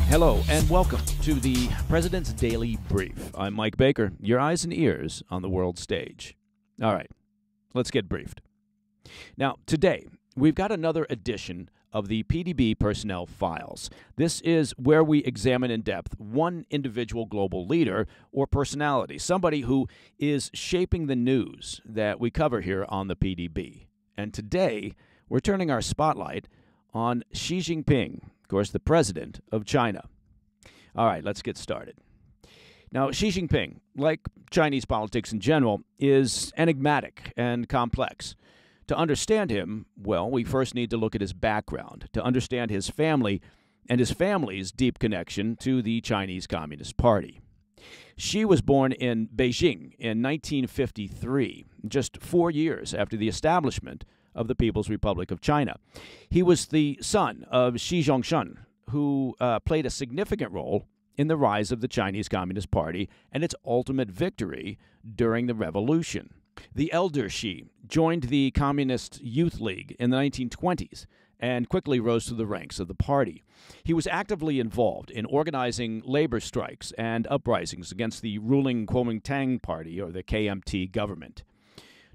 Hello and welcome to the President's Daily Brief. I'm Mike Baker, your eyes and ears on the world stage. All right, let's get briefed. Now, today, we've got another edition of the PDB Personnel Files. This is where we examine in depth one individual global leader or personality, somebody who is shaping the news that we cover here on the PDB. And today, we're turning our spotlight on Xi Jinping, of course, the president of China. All right, let's get started. Now, Xi Jinping, like Chinese politics in general, is enigmatic and complex. To understand him, well, we first need to look at his background, to understand his family and his family's deep connection to the Chinese Communist Party. Xi was born in Beijing in 1953, just 4 years after the establishment of the People's Republic of China. He was the son of Xi Jinping, who played a significant role in the rise of the Chinese Communist Party and its ultimate victory during the revolution. The elder Xi joined the Communist Youth League in the 1920s and quickly rose through the ranks of the party. He was actively involved in organizing labor strikes and uprisings against the ruling Kuomintang Party, or the KMT government.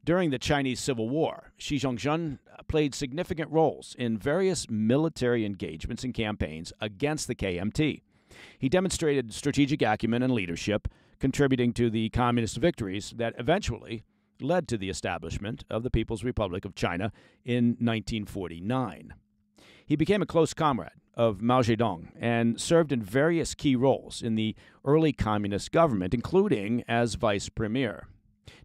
During the Chinese Civil War, Xi Jinping played significant roles in various military engagements and campaigns against the KMT. He demonstrated strategic acumen and leadership, contributing to the communist victories that eventually led to the establishment of the People's Republic of China in 1949. He became a close comrade of Mao Zedong and served in various key roles in the early communist government, including as vice premier.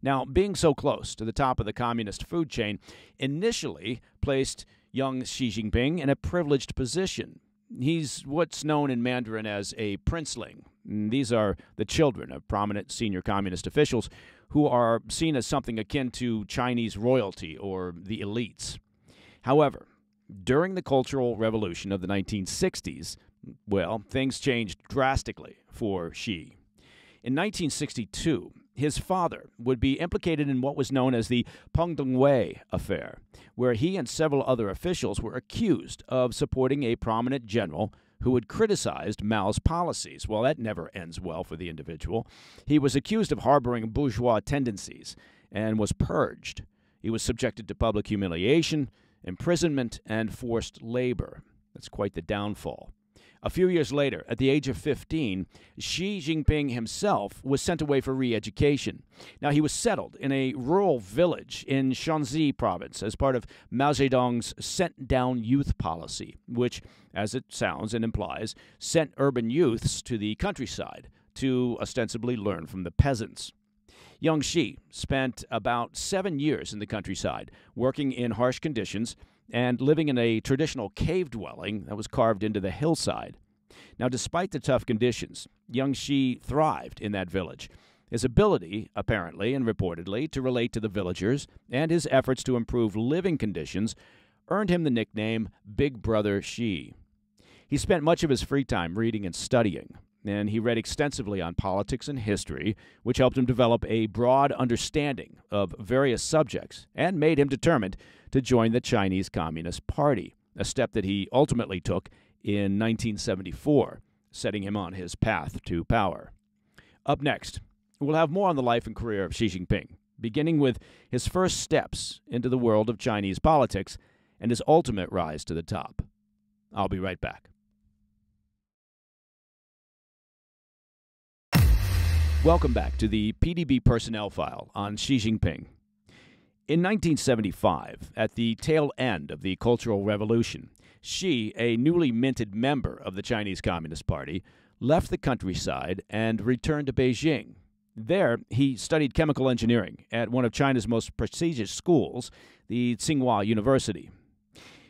Now, being so close to the top of the communist food chain initially placed young Xi Jinping in a privileged position. He's what's known in Mandarin as a princeling. These are the children of prominent senior communist officials who are seen as something akin to Chinese royalty or the elites. However, during the Cultural Revolution of the 1960s, well, things changed drastically for Xi. In 1962, his father would be implicated in what was known as the Peng Dongwei affair, where he and several other officials were accused of supporting a prominent general who had criticized Mao's policies. Well, that never ends well for the individual. He was accused of harboring bourgeois tendencies and was purged. He was subjected to public humiliation, imprisonment, and forced labor. That's quite the downfall. A few years later, at the age of 15, Xi Jinping himself was sent away for re-education. Now, he was settled in a rural village in Shanxi province as part of Mao Zedong's sent-down youth policy, which, as it sounds and implies, sent urban youths to the countryside to ostensibly learn from the peasants. Young Xi spent about 7 years in the countryside, working in harsh conditions and living in a traditional cave dwelling that was carved into the hillside. Now, despite the tough conditions, young Xi thrived in that village. His ability, apparently and reportedly, to relate to the villagers and his efforts to improve living conditions earned him the nickname Big Brother Xi. He spent much of his free time reading and studying, and he read extensively on politics and history, which helped him develop a broad understanding of various subjects and made him determined to join the Chinese Communist Party, a step that he ultimately took in 1974, setting him on his path to power. Up next, we'll have more on the life and career of Xi Jinping, beginning with his first steps into the world of Chinese politics and his ultimate rise to the top. I'll be right back. Welcome back to the PDB Personnel File on Xi Jinping. In 1975, at the tail end of the Cultural Revolution, Xi, a newly minted member of the Chinese Communist Party, left the countryside and returned to Beijing. There, he studied chemical engineering at one of China's most prestigious schools, the Tsinghua University.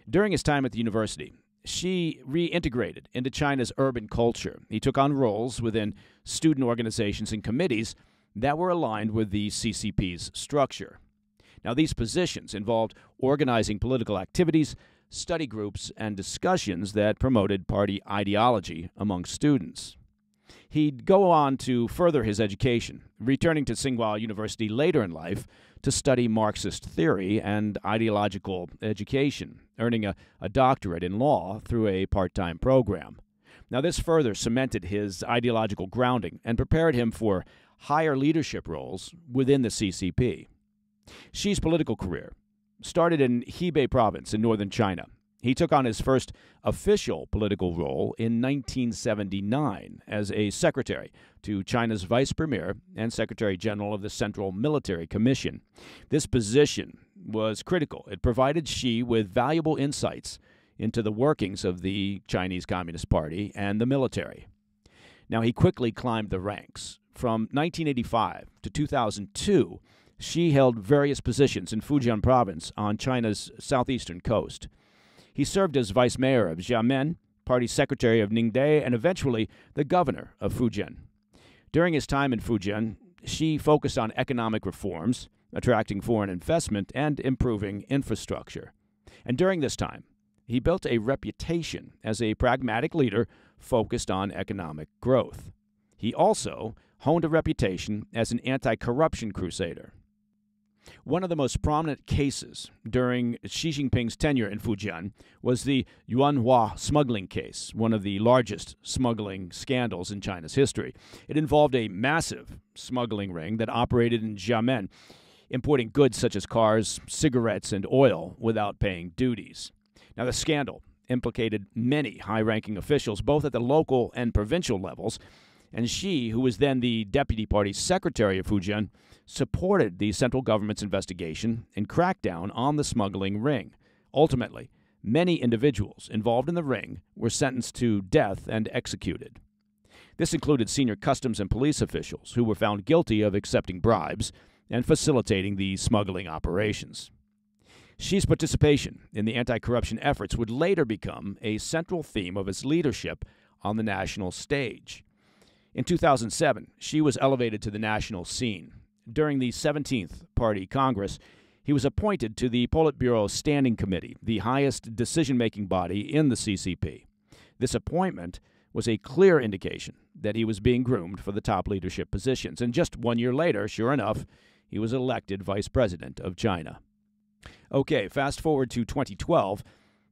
During his time at the university, Xi reintegrated into China's urban culture. He took on roles within student organizations and committees that were aligned with the CCP's structure. Now, these positions involved organizing political activities, study groups, and discussions that promoted party ideology among students. He'd go on to further his education, returning to Tsinghua University later in life to study Marxist theory and ideological education, earning a doctorate in law through a part-time program. Now, this further cemented his ideological grounding and prepared him for higher leadership roles within the CCP. Xi's political career started in Hebei province in northern China. He took on his first official political role in 1979 as a secretary to China's vice premier and secretary general of the Central Military Commission. This position was critical. It provided Xi with valuable insights into the workings of the Chinese Communist Party and the military. Now, he quickly climbed the ranks. From 1985 to 2002, Xi held various positions in Fujian province on China's southeastern coast. He served as vice mayor of Xiamen, party secretary of Ningde, and eventually the governor of Fujian. During his time in Fujian, Xi focused on economic reforms, attracting foreign investment, and improving infrastructure. And during this time, he built a reputation as a pragmatic leader focused on economic growth. He also honed a reputation as an anti-corruption crusader. One of the most prominent cases during Xi Jinping's tenure in Fujian was the Yuanhua smuggling case, one of the largest smuggling scandals in China's history. It involved a massive smuggling ring that operated in Xiamen, importing goods such as cars, cigarettes, and oil without paying duties. Now, the scandal implicated many high-ranking officials, both at the local and provincial levels, and Xi, who was then the deputy party secretary of Fujian, supported the central government's investigation and crackdown on the smuggling ring. Ultimately, many individuals involved in the ring were sentenced to death and executed. This included senior customs and police officials who were found guilty of accepting bribes and facilitating the smuggling operations. Xi's participation in the anti-corruption efforts would later become a central theme of his leadership on the national stage. In 2007, Xi was elevated to the national scene. During the 17th Party Congress, he was appointed to the Politburo Standing Committee, the highest decision-making body in the CCP. This appointment was a clear indication that he was being groomed for the top leadership positions. And just 1 year later, sure enough, he was elected vice president of China. Okay, fast forward to 2012,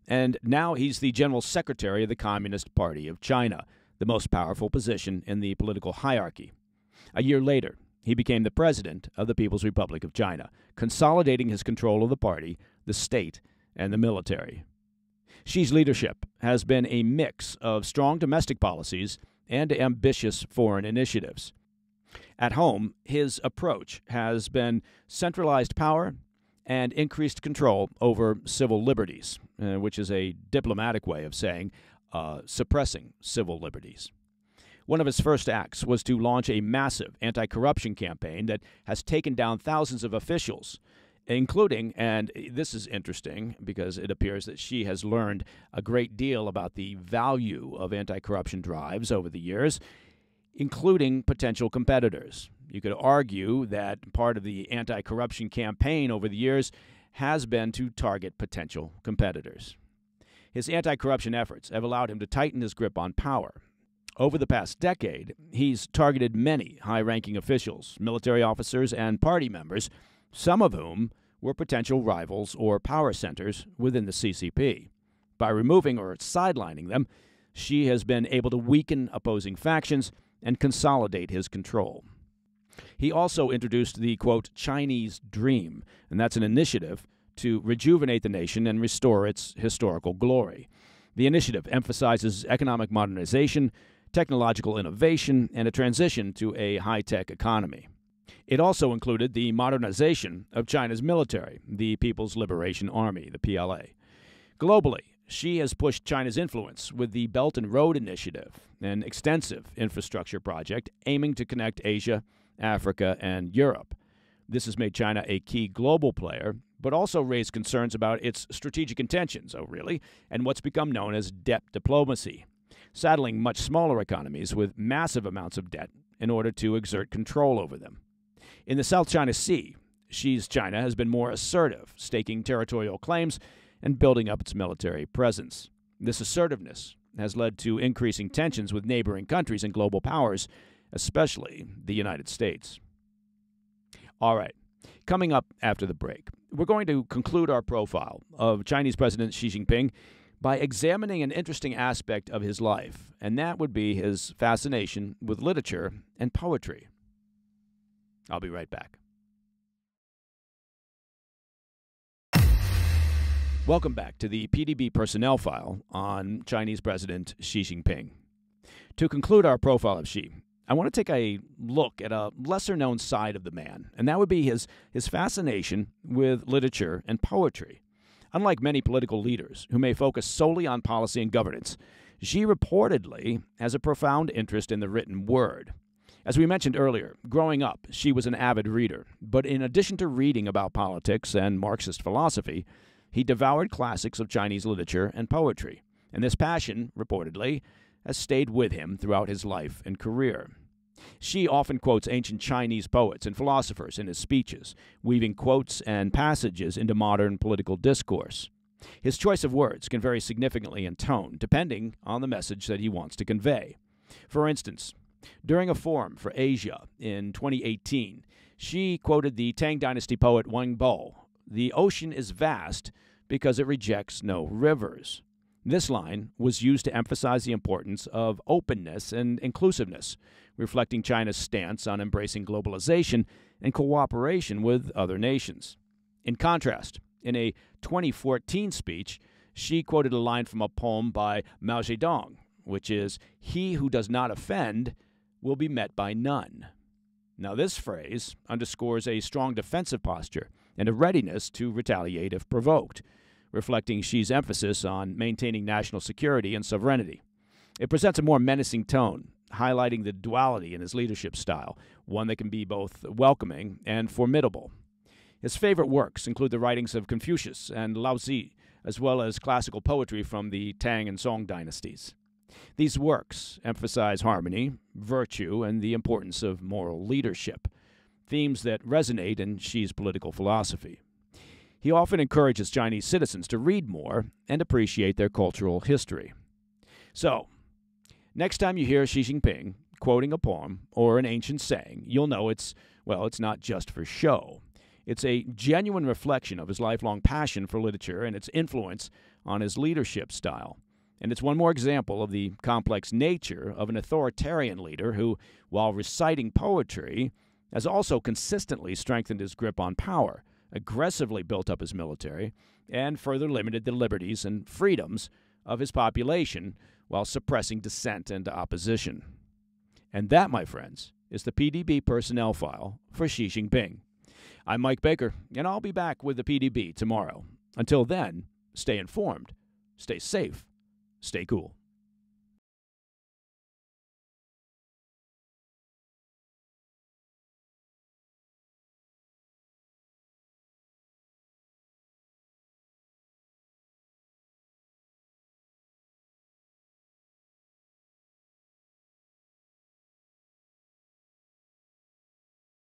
and now he's the general secretary of the Communist Party of China, the most powerful position in the political hierarchy. A year later, he became the president of the People's Republic of China, consolidating his control of the party, the state, and the military. Xi's leadership has been a mix of strong domestic policies and ambitious foreign initiatives. At home, his approach has been centralized power and increased control over civil liberties, which is a diplomatic way of saying suppressing civil liberties. One of his first acts was to launch a massive anti-corruption campaign that has taken down thousands of officials, including, and this is interesting because it appears that Xi has learned a great deal about the value of anti-corruption drives over the years, including potential competitors. You could argue that part of the anti-corruption campaign over the years has been to target potential competitors. His anti-corruption efforts have allowed him to tighten his grip on power. Over the past decade, he's targeted many high-ranking officials, military officers, and party members, some of whom were potential rivals or power centers within the CCP. By removing or sidelining them, Xi has been able to weaken opposing factions and consolidate his control. He also introduced the, quote, Chinese Dream, and that's an initiative to rejuvenate the nation and restore its historical glory. The initiative emphasizes economic modernization, technological innovation, and a transition to a high-tech economy. It also included the modernization of China's military, the People's Liberation Army, the PLA. Globally, Xi has pushed China's influence with the Belt and Road Initiative, an extensive infrastructure project aiming to connect Asia, Africa, and Europe. This has made China a key global player, but also raised concerns about its strategic intentions, and what's become known as debt diplomacy, saddling much smaller economies with massive amounts of debt in order to exert control over them. In the South China Sea, Xi's China has been more assertive, staking territorial claims and building up its military presence. This assertiveness has led to increasing tensions with neighboring countries and global powers, especially the United States. All right, coming up after the break, we're going to conclude our profile of Chinese President Xi Jinping by examining an interesting aspect of his life, and that would be his fascination with literature and poetry. I'll be right back. Welcome back to the PDB Personnel File on Chinese President Xi Jinping. To conclude our profile of Xi, I want to take a look at a lesser-known side of the man, and that would be his fascination with literature and poetry. Unlike many political leaders who may focus solely on policy and governance, Xi reportedly has a profound interest in the written word. As we mentioned earlier, growing up, Xi was an avid reader, but in addition to reading about politics and Marxist philosophy, he devoured classics of Chinese literature and poetry, and this passion, reportedly, has stayed with him throughout his life and career. Xi often quotes ancient Chinese poets and philosophers in his speeches, weaving quotes and passages into modern political discourse. His choice of words can vary significantly in tone, depending on the message that he wants to convey. For instance, during a forum for Asia in 2018, Xi quoted the Tang Dynasty poet Wang Bo, "The ocean is vast because it rejects no rivers." This line was used to emphasize the importance of openness and inclusiveness, reflecting China's stance on embracing globalization and cooperation with other nations. In contrast, in a 2014 speech, Xi quoted a line from a poem by Mao Zedong, which is, "He who does not offend will be met by none." Now, this phrase underscores a strong defensive posture and a readiness to retaliate if provoked, reflecting Xi's emphasis on maintaining national security and sovereignty. It presents a more menacing tone, highlighting the duality in his leadership style, one that can be both welcoming and formidable. His favorite works include the writings of Confucius and Laozi, as well as classical poetry from the Tang and Song dynasties. These works emphasize harmony, virtue, and the importance of moral leadership, themes that resonate in Xi's political philosophy. He often encourages Chinese citizens to read more and appreciate their cultural history. So, next time you hear Xi Jinping quoting a poem or an ancient saying, you'll know it's not just for show. It's a genuine reflection of his lifelong passion for literature and its influence on his leadership style. And it's one more example of the complex nature of an authoritarian leader who, while reciting poetry, has also consistently strengthened his grip on power, aggressively built up his military, and further limited the liberties and freedoms of his population while suppressing dissent and opposition. And that, my friends, is the PDB Personnel File for Xi Jinping. I'm Mike Baker, and I'll be back with the PDB tomorrow. Until then, stay informed, stay safe, stay cool.